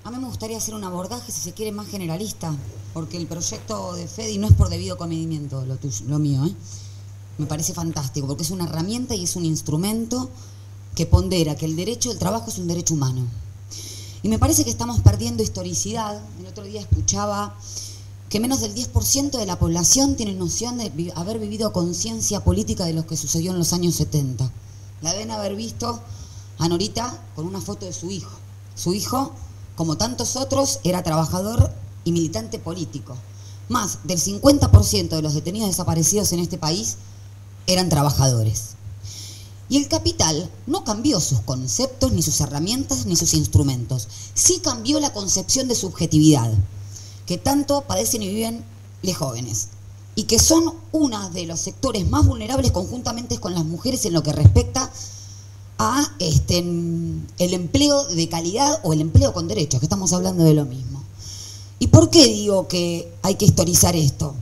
A mí me gustaría hacer un abordaje, si se quiere, más generalista, porque el proyecto de Fedi no es por debido comedimiento, lo mío, ¿eh? Me parece fantástico, porque es una herramienta y es un instrumento que pondera que el derecho al trabajo es un derecho humano. Y me parece que estamos perdiendo historicidad. El otro día escuchaba que menos del 10% de la población tiene noción de haber vivido conciencia política de lo que sucedió en los años 70. La deben haber visto a Norita con una foto de su hijo. Su hijo, como tantos otros, era trabajador y militante político. Más del 50% de los detenidos desaparecidos en este país eran trabajadores. Y el capital no cambió sus conceptos, ni sus herramientas, ni sus instrumentos. Sí cambió la concepción de subjetividad, que tanto padecen y viven los jóvenes, y que son uno de los sectores más vulnerables conjuntamente con las mujeres en lo que respecta a el empleo de calidad o el empleo con derechos, que estamos hablando de lo mismo. ¿Y por qué digo que hay que historizar esto?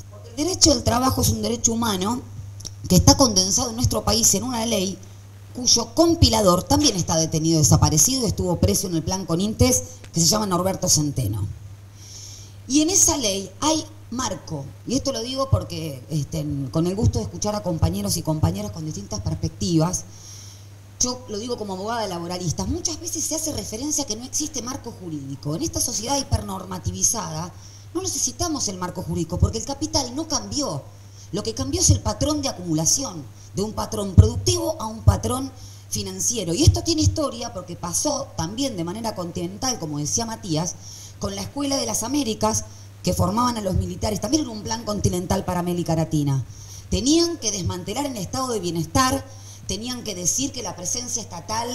Porque el derecho al trabajo es un derecho humano que está condensado en nuestro país en una ley cuyo compilador también está detenido, desaparecido, estuvo preso en el plan Conintes, que se llama Norberto Centeno. Y en esa ley hay marco, y esto lo digo porque con el gusto de escuchar a compañeros y compañeras con distintas perspectivas, yo lo digo como abogada laboralista, muchas veces se hace referencia a que no existe marco jurídico. En esta sociedad hipernormativizada no necesitamos el marco jurídico porque el capital no cambió. Lo que cambió es el patrón de acumulación, de un patrón productivo a un patrón financiero. Y esto tiene historia porque pasó también de manera continental, como decía Matías, con la Escuela de las Américas, que formaban a los militares. También era un plan continental para América Latina. Tenían que desmantelar el estado de bienestar, tenían que decir que la presencia estatal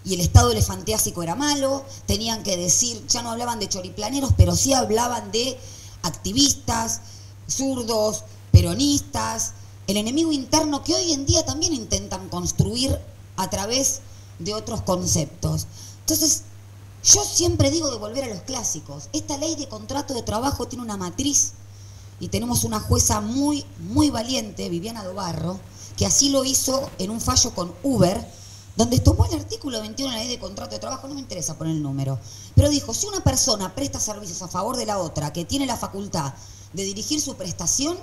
y el estado elefantiásico era malo, tenían que decir, ya no hablaban de choriplaneros, pero sí hablaban de activistas, zurdos, peronistas, el enemigo interno que hoy en día también intentan construir a través de otros conceptos. Entonces, yo siempre digo de volver a los clásicos. Esta ley de contrato de trabajo tiene una matriz y tenemos una jueza muy, muy valiente, Viviana Dobarro, que así lo hizo en un fallo con Uber, donde tomó el artículo 21 de la ley de contrato de trabajo, no me interesa poner el número, pero dijo, si una persona presta servicios a favor de la otra, que tiene la facultad de dirigir su prestación,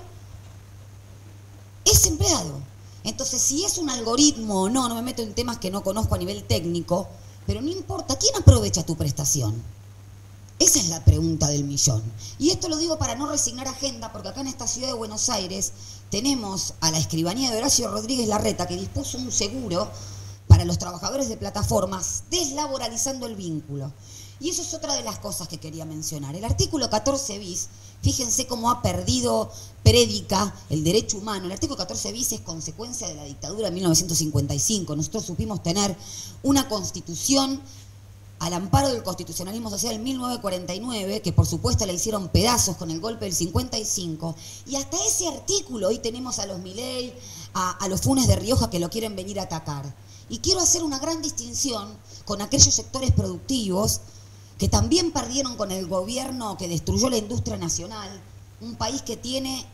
es empleado. Entonces, si es un algoritmo o no, no me meto en temas que no conozco a nivel técnico, pero no importa, ¿quién aprovecha tu prestación? Esa es la pregunta del millón. Y esto lo digo para no resignar agenda, porque acá en esta ciudad de Buenos Aires tenemos a la escribanía de Horacio Rodríguez Larreta, que dispuso un seguro para los trabajadores de plataformas, deslaboralizando el vínculo. Y eso es otra de las cosas que quería mencionar. El artículo 14 bis, fíjense cómo ha perdido prédica el derecho humano. El artículo 14 bis es consecuencia de la dictadura de 1955. Nosotros supimos tener una constitución al amparo del constitucionalismo social en 1949, que por supuesto la hicieron pedazos con el golpe del 55, y hasta ese artículo hoy tenemos a los Milei, a los Funes de Rioja que lo quieren venir a atacar. Y quiero hacer una gran distinción con aquellos sectores productivos que también perdieron con el gobierno que destruyó la industria nacional, un país que tiene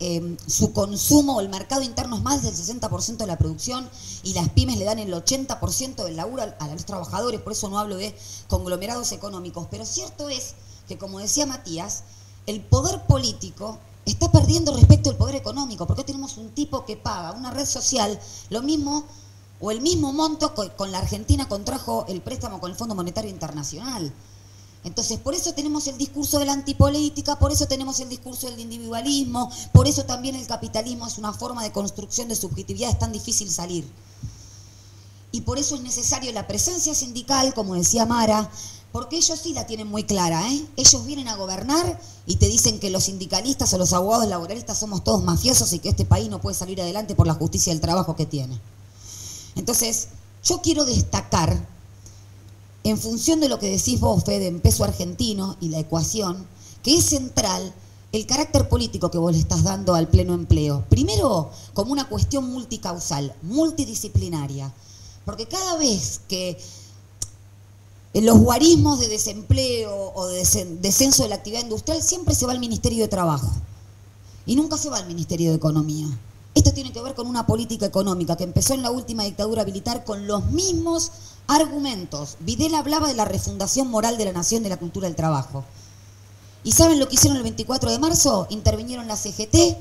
su consumo, el mercado interno es más del 60% de la producción y las pymes le dan el 80% del laburo a los trabajadores, por eso no hablo de conglomerados económicos. Pero cierto es que, como decía Matías, el poder político está perdiendo respecto al poder económico, porque hoy tenemos un tipo que paga una red social lo mismo o el mismo monto con la Argentina contrajo el préstamo con el Fondo Monetario Internacional. Entonces, por eso tenemos el discurso de la antipolítica, por eso tenemos el discurso del individualismo, por eso también el capitalismo es una forma de construcción de subjetividad, es tan difícil salir. Y por eso es necesario la presencia sindical, como decía Mara, porque ellos sí la tienen muy clara, ¿eh? Ellos vienen a gobernar y te dicen que los sindicalistas o los abogados laboralistas somos todos mafiosos y que este país no puede salir adelante por la justicia del trabajo que tiene. Entonces, yo quiero destacar, en función de lo que decís vos, Fede, en peso argentino y la ecuación, que es central el carácter político que vos le estás dando al pleno empleo. Primero, como una cuestión multicausal, multidisciplinaria. Porque cada vez que en los guarismos de desempleo o de descenso de la actividad industrial, siempre se va al Ministerio de Trabajo. Y nunca se va al Ministerio de Economía. Esto tiene que ver con una política económica que empezó en la última dictadura militar con los mismos argumentos. Videla hablaba de la refundación moral de la nación, de la cultura del trabajo. ¿Y saben lo que hicieron el 24 de marzo? Intervinieron la CGT,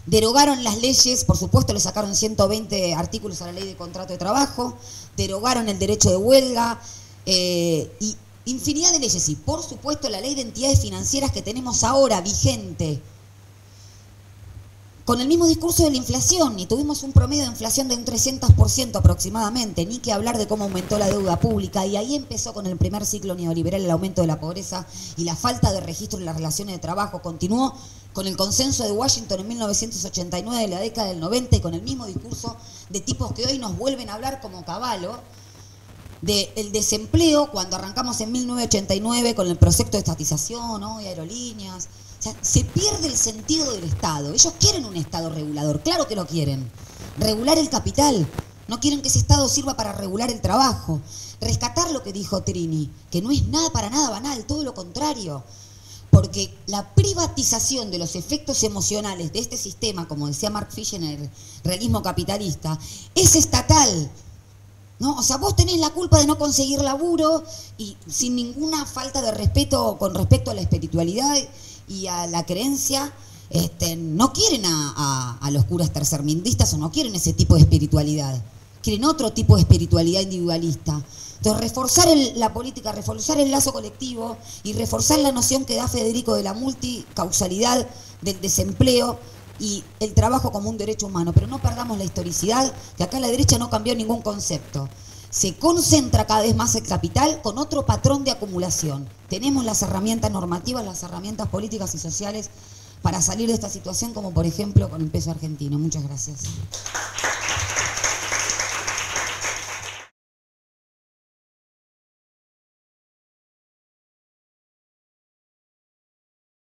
derogaron las leyes, por supuesto le sacaron 120 artículos a la ley de contrato de trabajo, derogaron el derecho de huelga, y infinidad de leyes. Y por supuesto la ley de entidades financieras que tenemos ahora vigente, con el mismo discurso de la inflación, y tuvimos un promedio de inflación de un 300% aproximadamente, ni que hablar de cómo aumentó la deuda pública, y ahí empezó con el primer ciclo neoliberal el aumento de la pobreza y la falta de registro en las relaciones de trabajo. Continuó con el consenso de Washington en 1989, de la década del 90, y con el mismo discurso de tipos que hoy nos vuelven a hablar como Cavallo, del desempleo, cuando arrancamos en 1989 con el proyecto de estatización, ¿no? Y aerolíneas. O sea, se pierde el sentido del Estado. Ellos quieren un Estado regulador, claro que lo quieren. Regular el capital. No quieren que ese Estado sirva para regular el trabajo. Rescatar lo que dijo Trini, que no es nada para nada banal, todo lo contrario. Porque la privatización de los efectos emocionales de este sistema, como decía Mark Fisher en el realismo capitalista, es estatal. ¿No? O sea, vos tenés la culpa de no conseguir laburo y sin ninguna falta de respeto con respecto a la espiritualidad y a la creencia, no quieren a los curas tercermundistas, o no quieren ese tipo de espiritualidad, quieren otro tipo de espiritualidad individualista. Entonces, reforzar la política, reforzar el lazo colectivo y reforzar la noción que da Federico de la multicausalidad del desempleo y el trabajo como un derecho humano. Pero no perdamos la historicidad, que acá la derecha no cambió ningún concepto. Se concentra cada vez más el capital con otro patrón de acumulación. Tenemos las herramientas normativas, las herramientas políticas y sociales para salir de esta situación, como por ejemplo con el peso argentino. Muchas gracias.